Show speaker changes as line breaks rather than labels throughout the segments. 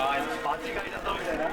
間違いだぞみたいな。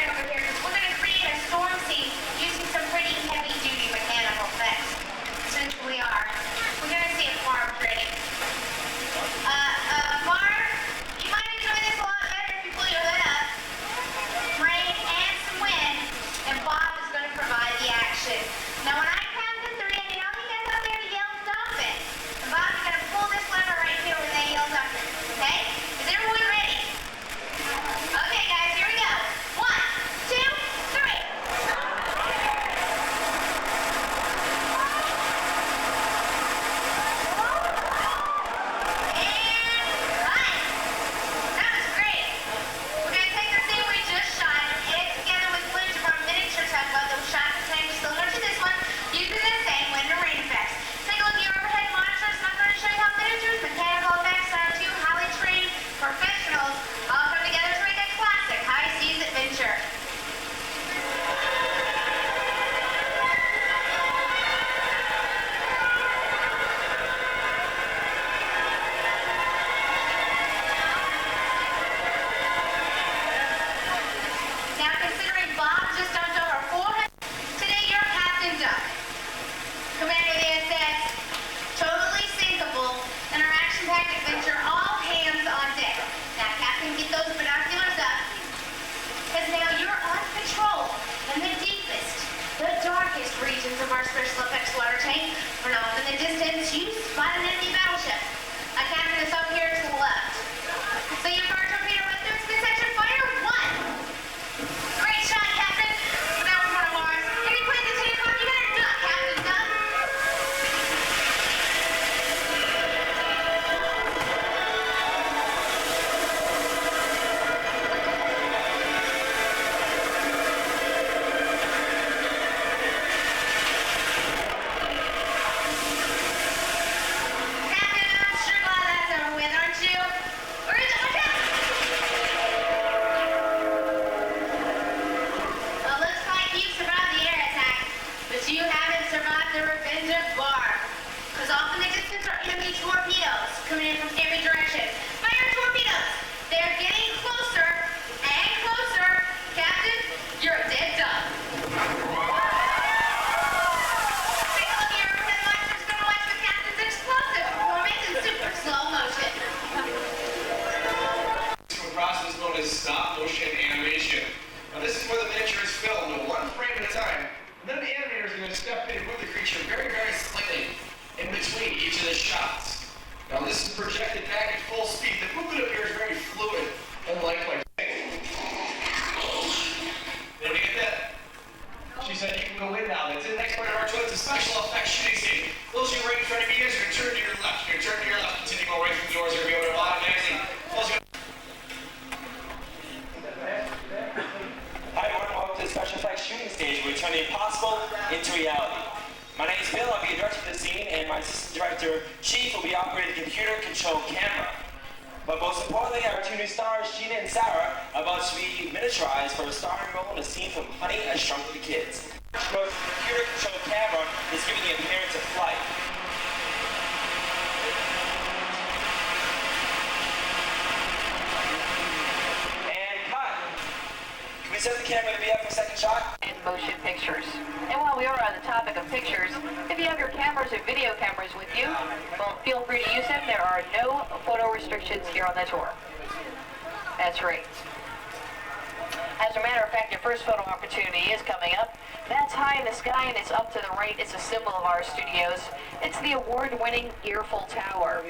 right over here because we're going to create a storm scene using some pretty heavy-duty mechanical effects. Since we're going to see if Barb's ready. Barb, you might enjoy this a lot better if you pull your hood up. Rain and some wind, and Bob is going to provide the action. Now, when I count to 3, I need all you guys out there to yell dump it. And Bob, you're going to pull this lever right here when they yell dump it. Okay? Is everyone ready? Okay, guys, here we go. 1, 2, 3. Regions of our special effects water tank are off in the distance. You spot an enemy battleship. A captain is up here to the left. So you fire torpedo right through its midsection. Fire 1. Great shot, Captain. That was one of ours. Can you put it to 10 o'clock? You better duck, Captain. Duck. Torpedoes coming in from every direction. Fire torpedoes! They're getting closer and closer. Captain, you're a dead duck. Take a look at your overhead monitors. Going to watch the captain's explosive performance in super slow motion.
The process known as stop motion animation. Now this is where the miniature is filmed in 1 frame at a time. And then the animator is going to step in and move the creature very, very slightly in between each of the shots. Now this is projected back at full speed. The movement up here is very fluid and lifelike. Did we get that? She said you can go in now. That's the next part of our tour. It's a special effects shooting scene. Those of you right in front of me, you guys are going to turn to your left. You're going to turn to your left. Continue going right through the doors. You're going to be able to automatically close your...
Hi everyone, welcome to the special effects shooting stage where we turn the impossible into reality. My name is Bill, I'll be the director of the scene, and my assistant director, Chief, will be operating the computer-controlled camera. But most importantly, our 2 new stars, Gina and Sarah, are about to be miniaturized for a starring role in a scene from Honey, I Shrunk the Kids. The computer-controlled camera is giving the appearance of flight. And cut! Can we set the camera to be up for a second shot?
And motion pictures. And while we are on the topic of pictures, if you have your cameras or video cameras with you, well, feel free to use them. There are no photo restrictions here on the tour. That's right. As a matter of fact, your first photo opportunity is coming up. That's high in the sky, and it's up to the right. It's a symbol of our studios. It's the award-winning Earful Tower.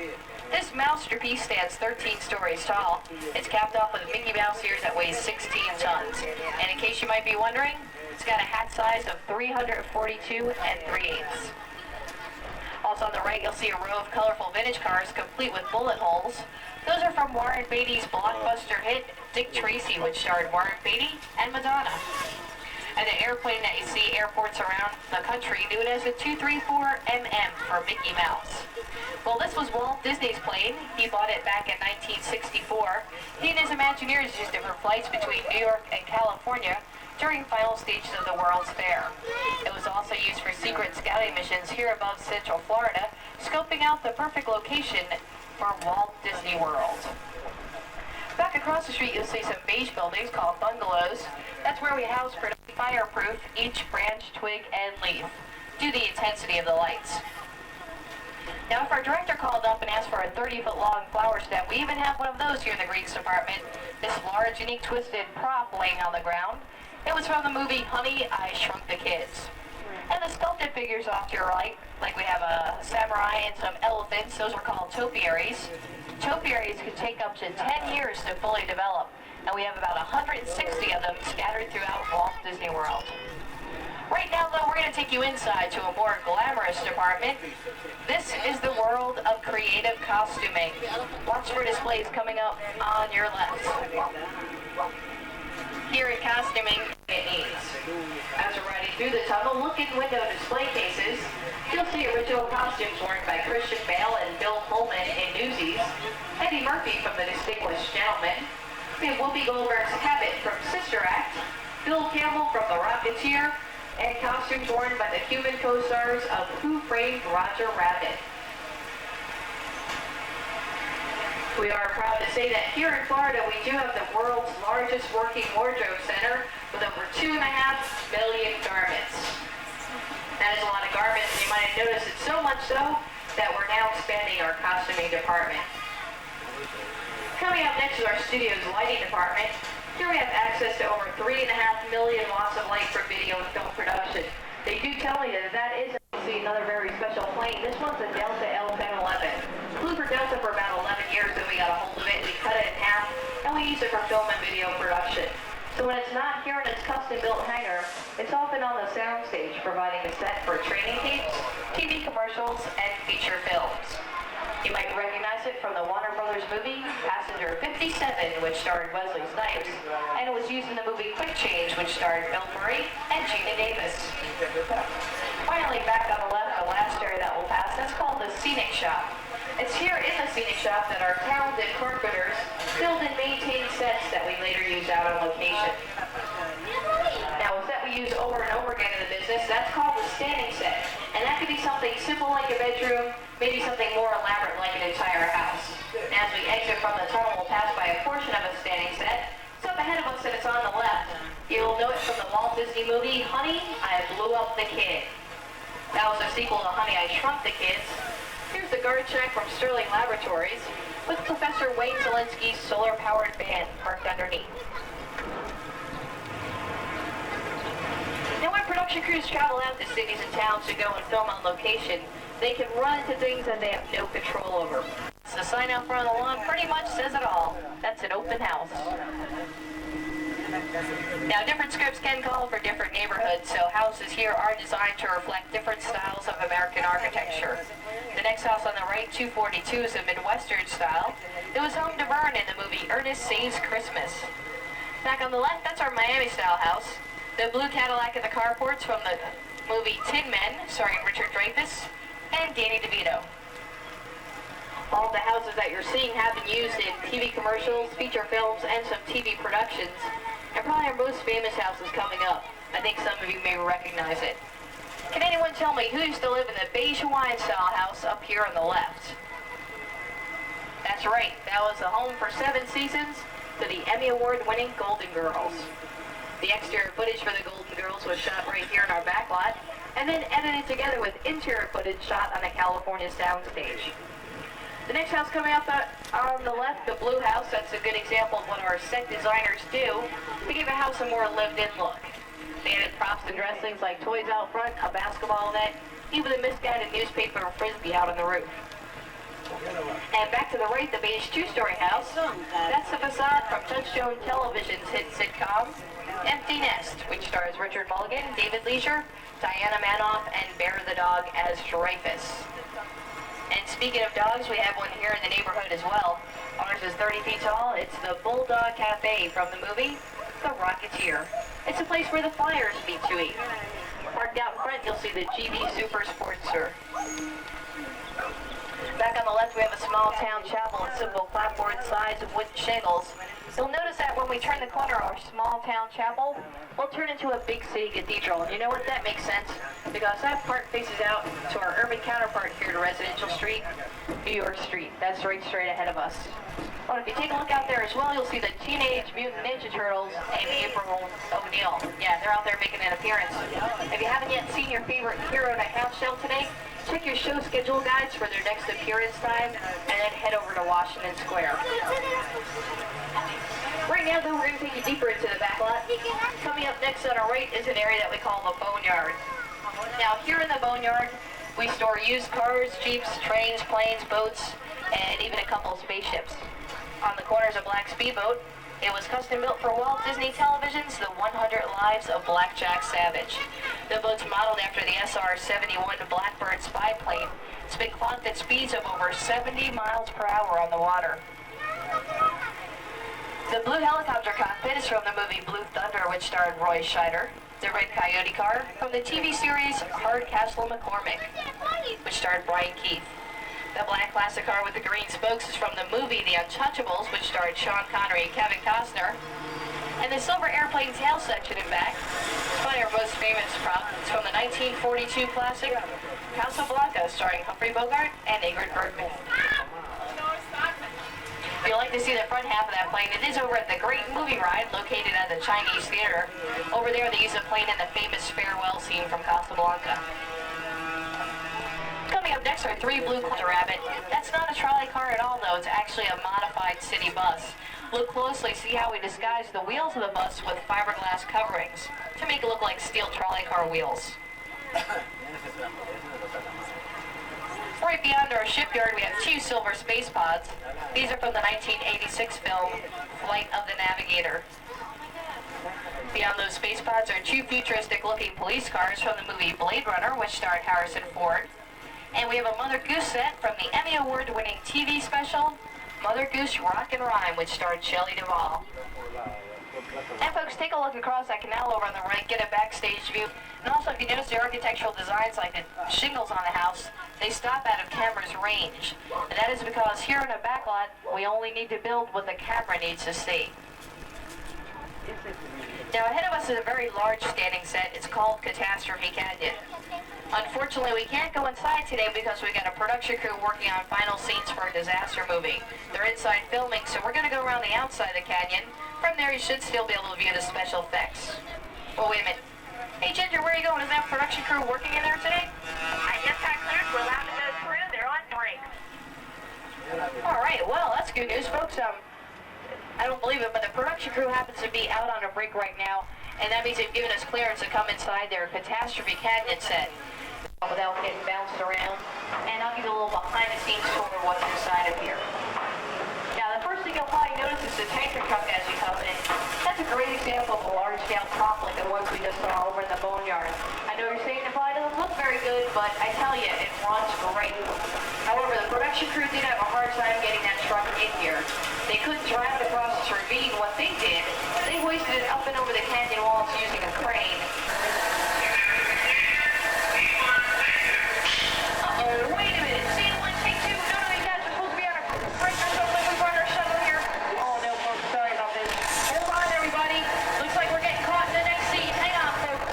This masterpiece stands 13 stories tall. It's capped off with a Mickey Mouse ears that weighs 16 tons. And in case you might be wondering, it's got a hat size of 342 3/8. Also on the right, you'll see a row of colorful vintage cars complete with bullet holes. Those are from Warren Beatty's blockbuster hit, Dick Tracy, which starred Warren Beatty and Madonna. And the airplane that you see airports around the country knew it as a 234MM for Mickey Mouse. Well, this was Walt Disney's plane. He bought it back in 1964. He and his Imagineers used it for flights between New York and California during final stages of the World's Fair. It was also used for secret scouting missions here above Central Florida, scoping out the perfect location for Walt Disney World. Back across the street, you'll see some beige buildings called bungalows. That's where we house fireproof each branch, twig, and leaf due to the intensity of the lights. Now, if our director called up and asked for a 30-foot long flower stem, we even have one of those here in the Greens department. This large, unique, twisted prop laying on the ground. It was from the movie Honey, I Shrunk the Kids. And the sculpted figures off to your right, like we have a samurai and some elephants, those were called topiaries. Topiaries could take up to 10 years to fully develop, and we have about 160 of them scattered throughout Walt Disney World. Right now, though, we're going to take you inside to a more glamorous department. This is the world of creative costuming. Watch for displays coming up on your left. Here in costuming, it needs. As we're riding through the tunnel, look in window display cases. You'll see original costumes worn by Christian Bale and Bill Pullman in Newsies, Eddie Murphy from The Distinguished Gentleman, we have Whoopi Goldberg's Habit from Sister Act, Bill Campbell from The Rocketeer, and costumes worn by the human co-stars of Who Framed Roger Rabbit. We are proud to say that here in Florida we do have the world's largest working wardrobe center with over 2.5 million garments. That is a lot of garments, and you might have noticed it so much so that we're now expanding our costuming department. Coming up next is our studio's lighting department. Here we have access to over 3.5 million watts of light for video and film production. They do tell me that is another very special plane. This one's a Delta L1011. Flew for Delta for about 11 years, then we got a hold of it, we cut it in half, and we use it for film and video production. So when it's not here in its custom-built hangar, it's often on the soundstage, providing a set for training tapes, TV commercials, and feature films. You might recognize it from the Warner Brothers movie Passenger 57, which starred Wesley Snipes, and it was used in the movie Quick Change, which starred Bill Murray and Gina Davis. Finally, back on the left, the last area that we'll pass, that's called the Scenic Shop. It's here in the Scenic Shop that our talented carpenters build and maintain sets that we later use out on location. Now, a set we use over and over again in the business, that's called the standing set. And that could be something simple like a bedroom, maybe something more elaborate like an entire house. And as we exit from the tunnel, we'll pass by a portion of a standing set. It's up ahead of us and it's on the left. You'll know it from the Walt Disney movie, Honey, I Blew Up the Kid. That was a sequel to Honey, I Shrunk the Kids. Here's the guard shack from Sterling Laboratories with Professor Wayne Zelinsky's solar-powered van parked underneath. Now when production crews travel out to cities and towns to go and film on location, they can run into things that they have no control over. The sign out front of the lawn pretty much says it all. That's an open house. Now, different scripts can call for different neighborhoods, so houses here are designed to reflect different styles of American architecture. The next house on the right, 242, is a Midwestern style. It was home to Vern in the movie Ernest Saves Christmas. Back on the left, that's our Miami-style house. The blue Cadillac in the carport's from the movie Tin Men, starring Richard Dreyfuss and Danny DeVito. All of the houses that you're seeing have been used in TV commercials, feature films, and some TV productions. And probably our most famous house is coming up. I think some of you may recognize it. Can anyone tell me who used to live in the beige Hawaiian style house up here on the left? That's right, that was the home for 7 seasons to the Emmy Award winning Golden Girls. The exterior footage for the Golden Girls was shot right here in our backlot, and then edited together with interior footage shot on a California soundstage. The next house coming up on the left, the blue house, that's a good example of what our set designers do to give a house a more lived-in look. They added props and dressings like toys out front, a basketball net, even a misguided newspaper or frisbee out on the roof. And back to the right, the beige 2-story house. That's the facade from Touchstone Television's hit sitcom, Empty Nest, which stars Richard Mulligan, David Leisure, Diana Manoff, and Bear the Dog as Dreyfuss. And speaking of dogs, we have one here in the neighborhood as well. Ours is 30 feet tall. It's the Bulldog Cafe from the movie The Rocketeer. It's a place where the Flyers meet to eat. Parked out in front, you'll see the GB Super Sportster. Back on the left, we have a small town chapel and simple clapboard sides of wooden shingles. You'll notice that when we turn the corner, our small town chapel will turn into a big city cathedral. And you know what? That makes sense, because that part faces out to our urban counterpart here to Residential Street, New York Street. That's right straight ahead of us. But if you take a look out there as well, you'll see the Teenage Mutant Ninja Turtles and April O'Neil. Yeah, they're out there making an appearance. If you haven't yet seen your favorite hero at a house show today, check your show schedule guides for their next appearance time, and then head over to Washington Square. Right now, though, we're going to take you deeper into the backlot. Coming up next on our right is an area that we call the Boneyard. Now, here in the Boneyard, we store used cars, jeeps, trains, planes, boats, and even a couple of spaceships. On the corner is a black speedboat. It was custom built for Walt Disney Television's The 100 Lives of Blackjack Savage. The boat's modeled after the SR-71 Blackbird spy plane. It's been clocked at speeds of over 70 miles per hour on the water. The blue helicopter cockpit is from the movie Blue Thunder, which starred Roy Scheider. The red Coyote car from the TV series Hardcastle McCormick, which starred Brian Keith. The black classic car with the green spokes is from the movie The Untouchables, which starred Sean Connery and Kevin Costner. And the silver airplane tail section in back is probably our most famous prop. It's from the 1942 classic Casablanca, starring Humphrey Bogart and Ingrid Bergman. If you'd like to see the front half of that plane, it is over at the Great Movie Ride, located at the Chinese Theater. Over there, they use the plane in the famous farewell scene from Casablanca. Coming up next are three blue Rabbit. That's not a trolley car at all, though. It's actually a modified city bus. Look closely, see how we disguised the wheels of the bus with fiberglass coverings to make it look like steel trolley car wheels. Right beyond our shipyard, we have two silver space pods. These are from the 1986 film, Flight of the Navigator. Beyond those space pods are two futuristic-looking police cars from the movie Blade Runner, which starred Harrison Ford. And we have a Mother Goose set from the Emmy Award-winning TV special, Mother Goose Rock and Rhyme, which starred Shelley Duvall. And folks, take a look across that canal over on the right, get a backstage view. And also, if you notice the architectural designs like the shingles on the house, they stop out of camera's range. And that is because here in a backlot, we only need to build what the camera needs to see. Now ahead of us is a very large standing set. It's called Catastrophe Canyon. Unfortunately, we can't go inside today because we got a production crew working on final scenes for a disaster movie. They're inside filming, so we're going to go around the outside of the canyon. From there, you should still be able to view the special effects. Oh, wait a minute. Hey, Ginger, where are you going? Is that production crew working in there today?
I just got cleared. We're allowed to go through. They're on break.
All right, well, that's good news, folks. I don't believe it, but the production crew happens to be out on a break right now, and that means they've given us clearance to come inside their Catastrophe Canyon set without getting bounced around. And I'll give you a little behind-the-scenes tour of what's inside of here. Now, the first thing you'll probably notice is the tanker truck as you come in. That's a great example of a large-scale prop like the ones we just saw over in the Boneyard. I know you're saying it probably doesn't look very good, but I tell you, it runs great. However, the production crew did have a hard time getting that truck in here. They couldn't drive it across this ravine. What they did, they hoisted it up and over the canyon walls using a crane. Uh-oh, wait a minute. Scene one, take two. No, you guys are supposed to be on a break or something. We brought our shuttle here. Oh, no, folks, sorry about this. Hold on, everybody. Looks like we're getting caught in the next scene. Hang on, folks.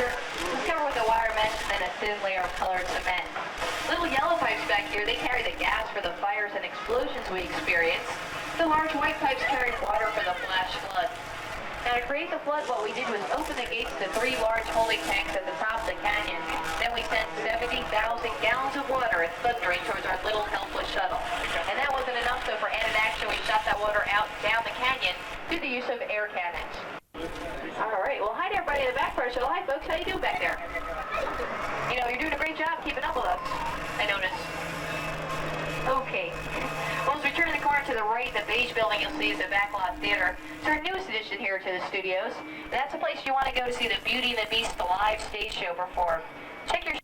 structure was covered with a wire mesh and then a thin layer of colored cement. Little yellow pipes back here, they carry the gas for the fires and explosions we experience. The large white pipes carry water for the flash flood. Now to create the flood, what we did was open the gates to 3 large holding tanks at the top of the canyon. Then we sent 70,000 gallons of water and thundering towards our little helpless shuttle. And that wasn't enough, so for added action, we shot that water out down the canyon through the use of air cannons. All right, well, hi to everybody in the back part. So hi, folks, how you doing back there? You know, you're doing a great job keeping up with us, I notice. Okay. Well, as we turn the car to the right, the beige building you'll see is the Backlot Theater. It's our newest addition here to the studios. That's a place you want to go to see the Beauty and the Beast live stage show perform. Check your